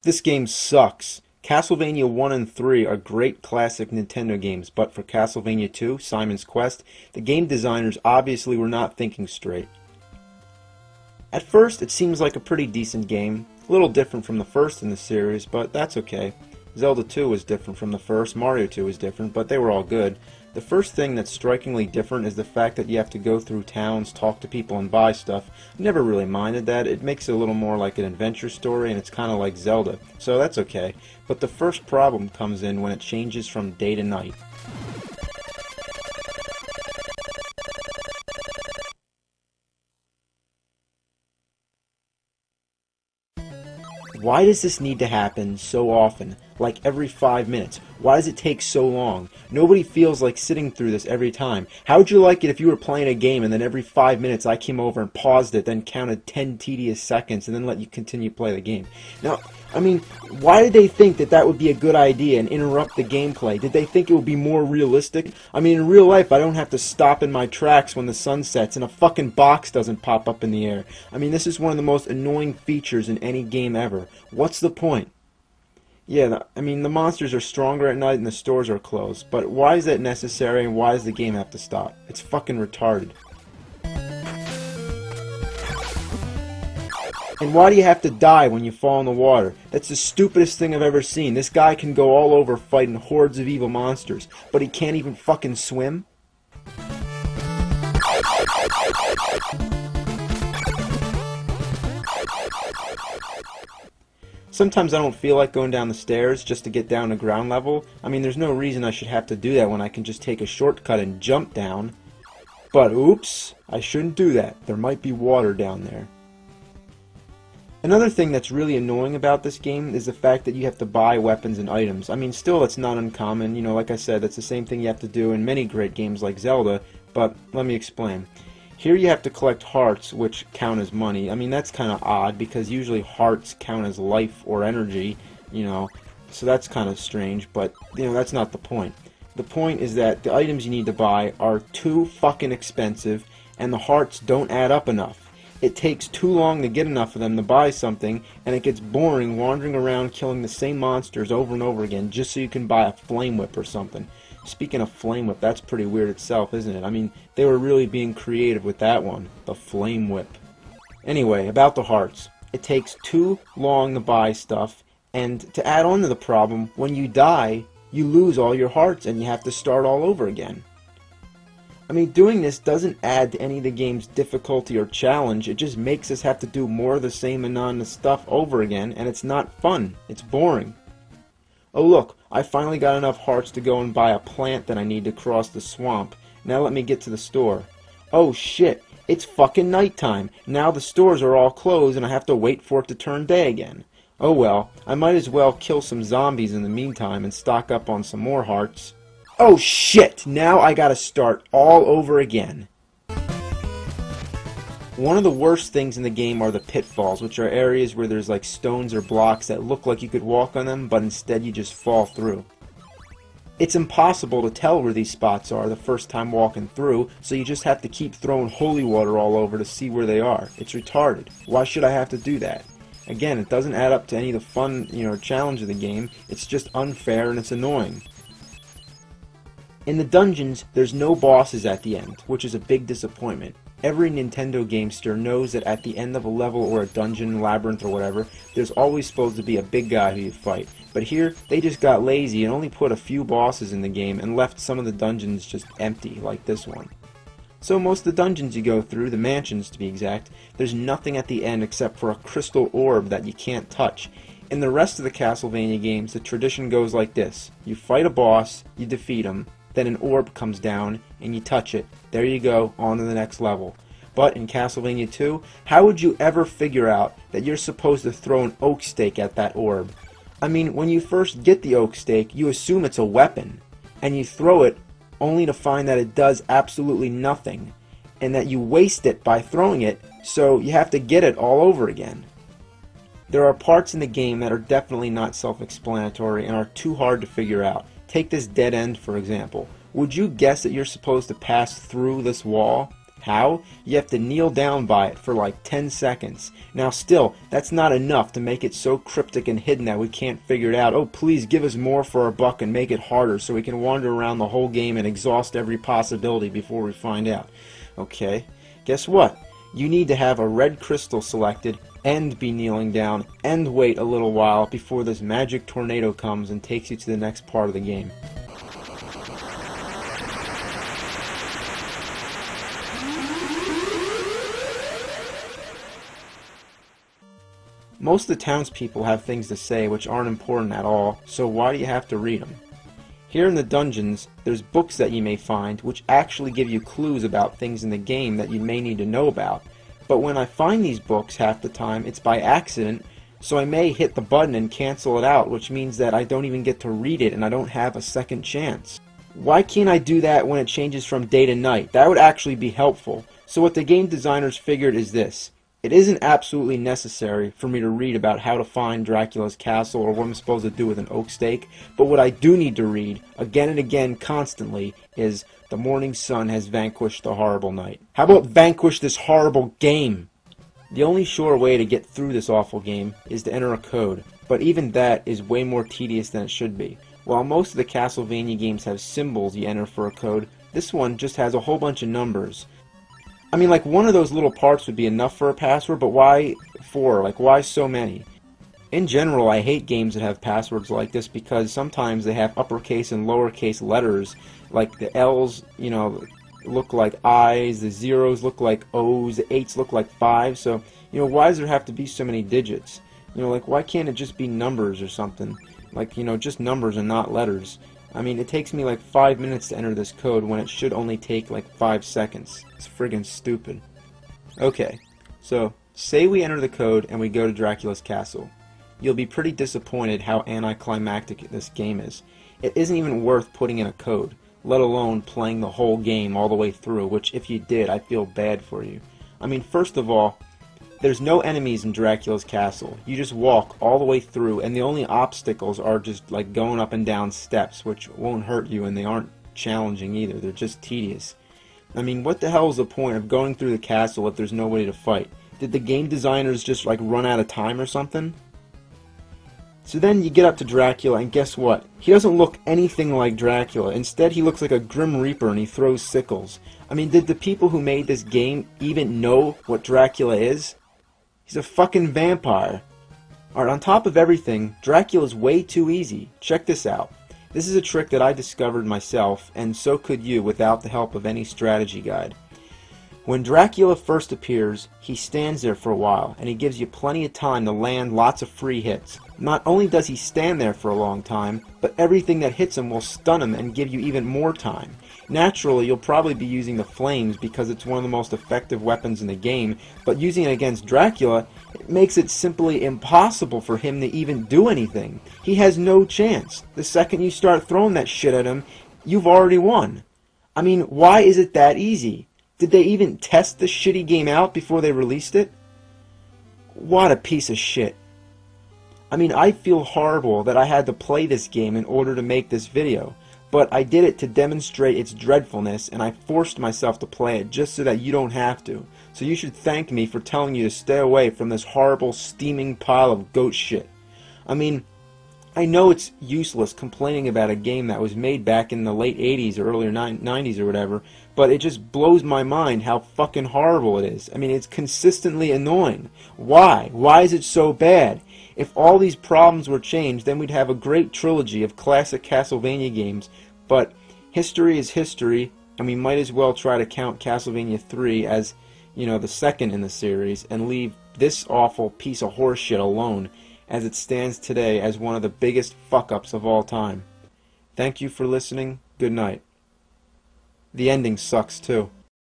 This game sucks. Castlevania 1 and 3 are great classic Nintendo games, but for Castlevania 2, Simon's Quest, the game designers obviously were not thinking straight. At first, it seems like a pretty decent game, a little different from the first in the series, but that's okay. Zelda 2 was different from the first, Mario 2 was different, but they were all good. The first thing that's strikingly different is the fact that you have to go through towns, talk to people, and buy stuff. Never really minded that. It makes it a little more like an adventure story, and it's kind of like Zelda, so that's okay. But the first problem comes in when it changes from day to night. Why does this need to happen so often? Like every 5 minutes? Why does it take so long? Nobody feels like sitting through this every time. How would you like it if you were playing a game and then every 5 minutes I came over and paused it, then counted 10 tedious seconds and then let you continue to play the game? Now, I mean, why did they think that that would be a good idea and interrupt the gameplay? Did they think it would be more realistic? I mean, in real life, I don't have to stop in my tracks when the sun sets and a fucking box doesn't pop up in the air. I mean, this is one of the most annoying features in any game ever. What's the point? Yeah, I mean, the monsters are stronger at night and the stores are closed, but why is that necessary and why does the game have to stop? It's fucking retarded. And why do you have to die when you fall in the water? That's the stupidest thing I've ever seen. This guy can go all over fighting hordes of evil monsters, but he can't even fucking swim? Sometimes I don't feel like going down the stairs just to get down to ground level. I mean, there's no reason I should have to do that when I can just take a shortcut and jump down. But oops, I shouldn't do that. There might be water down there. Another thing that's really annoying about this game is the fact that you have to buy weapons and items. I mean, still, it's not uncommon. You know, like I said, that's the same thing you have to do in many great games like Zelda, but let me explain. Here you have to collect hearts, which count as money. I mean, that's kind of odd, because usually hearts count as life or energy, you know, so that's kind of strange, but, you know, that's not the point. The point is that the items you need to buy are too fucking expensive, and the hearts don't add up enough. It takes too long to get enough of them to buy something, and it gets boring wandering around killing the same monsters over and over again just so you can buy a flame whip or something. Speaking of flame whip, that's pretty weird itself, isn't it? I mean, they were really being creative with that one, the flame whip. Anyway, about the hearts. It takes too long to buy stuff, and to add on to the problem, when you die, you lose all your hearts and you have to start all over again. I mean, doing this doesn't add to any of the game's difficulty or challenge, it just makes us have to do more of the same monotonous stuff over again, and it's not fun, it's boring. Oh look, I finally got enough hearts to go and buy a plant that I need to cross the swamp. Now let me get to the store. Oh shit, it's fucking nighttime. Now the stores are all closed and I have to wait for it to turn day again. Oh well, I might as well kill some zombies in the meantime and stock up on some more hearts. Oh shit, now I gotta start all over again. One of the worst things in the game are the pitfalls, which are areas where there's like stones or blocks that look like you could walk on them, but instead you just fall through. It's impossible to tell where these spots are the first time walking through, so you just have to keep throwing holy water all over to see where they are. It's retarded. Why should I have to do that? Again, it doesn't add up to any of the fun, challenge of the game. It's just unfair and it's annoying. In the dungeons, there's no bosses at the end, which is a big disappointment. Every Nintendo gamester knows that at the end of a level or a dungeon, labyrinth, or whatever, there's always supposed to be a big guy who you fight. But here, they just got lazy and only put a few bosses in the game and left some of the dungeons just empty, like this one. So most of the dungeons you go through, the mansions to be exact, there's nothing at the end except for a crystal orb that you can't touch. In the rest of the Castlevania games, the tradition goes like this. You fight a boss, you defeat him, then an orb comes down, and you touch it. There you go, on to the next level. But in Castlevania II, how would you ever figure out that you're supposed to throw an oak stake at that orb? I mean, when you first get the oak stake, you assume it's a weapon, and you throw it only to find that it does absolutely nothing, and that you waste it by throwing it, so you have to get it all over again. There are parts in the game that are definitely not self-explanatory and are too hard to figure out. Take this dead end, for example. Would you guess that you're supposed to pass through this wall? How? You have to kneel down by it for like 10 seconds. Now still, that's not enough to make it so cryptic and hidden that we can't figure it out. Oh, please give us more for our buck and make it harder so we can wander around the whole game and exhaust every possibility before we find out. Okay, guess what? You need to have a red crystal selected and be kneeling down and wait a little while before this magic tornado comes and takes you to the next part of the game. Most of the townspeople have things to say which aren't important at all, so why do you have to read them? Here in the dungeons, there's books that you may find which actually give you clues about things in the game that you may need to know about. But when I find these books half the time, it's by accident, so I may hit the button and cancel it out, which means that I don't even get to read it and I don't have a second chance. Why can't I do that when it changes from day to night? That would actually be helpful. So what the game designers figured is this. It isn't absolutely necessary for me to read about how to find Dracula's castle or what I'm supposed to do with an oak stake, but what I do need to read, again and again constantly, is the morning sun has vanquished the horrible night. How about vanquish this horrible game? The only sure way to get through this awful game is to enter a code, but even that is way more tedious than it should be. While most of the Castlevania games have symbols you enter for a code, this one just has a whole bunch of numbers. I mean, like, one of those little parts would be enough for a password, but why 4? Like, why so many? In general, I hate games that have passwords like this because sometimes they have uppercase and lowercase letters. Like, the L's, you know, look like I's, the zeros look like O's, the 8's look like 5's. So, you know, why does there have to be so many digits? You know, like, why can't it just be numbers or something? Like, you know, just numbers and not letters. I mean, it takes me like 5 minutes to enter this code when it should only take like 5 seconds. It's friggin' stupid. Okay, so say we enter the code and we go to Dracula's castle. You'll be pretty disappointed how anticlimactic this game is. It isn't even worth putting in a code, let alone playing the whole game all the way through, which if you did, I feel bad for you. I mean, first of all, there's no enemies in Dracula's castle. You just walk all the way through, and the only obstacles are just like going up and down steps, which won't hurt you, and they aren't challenging either. They're just tedious. I mean, what the hell is the point of going through the castle if there's nobody to fight? Did the game designers just like run out of time or something? So then you get up to Dracula, and guess what? He doesn't look anything like Dracula. Instead, he looks like a Grim Reaper, and he throws sickles. I mean, did the people who made this game even know what Dracula is? He's a fucking vampire. Alright, on top of everything, Dracula's way too easy. Check this out. This is a trick that I discovered myself, and so could you without the help of any strategy guide. When Dracula first appears, he stands there for a while, and he gives you plenty of time to land lots of free hits. Not only does he stand there for a long time, but everything that hits him will stun him and give you even more time. Naturally, you'll probably be using the flames because it's one of the most effective weapons in the game, but using it against Dracula, it makes it simply impossible for him to even do anything. He has no chance. The second you start throwing that shit at him, you've already won. I mean, why is it that easy? Did they even test the shitty game out before they released it? What a piece of shit. I mean, I feel horrible that I had to play this game in order to make this video, but I did it to demonstrate its dreadfulness, and I forced myself to play it just so that you don't have to. So you should thank me for telling you to stay away from this horrible, steaming pile of goat shit. I mean, I know it's useless complaining about a game that was made back in the late 80s or earlier 90s or whatever, but it just blows my mind how fucking horrible it is. I mean, it's consistently annoying. Why? Why is it so bad? If all these problems were changed, then we'd have a great trilogy of classic Castlevania games, but history is history, and we might as well try to count Castlevania III as, you know, the second in the series, and leave this awful piece of horseshit alone, as it stands today as one of the biggest fuck-ups of all time. Thank you for listening. Good night. The ending sucks too.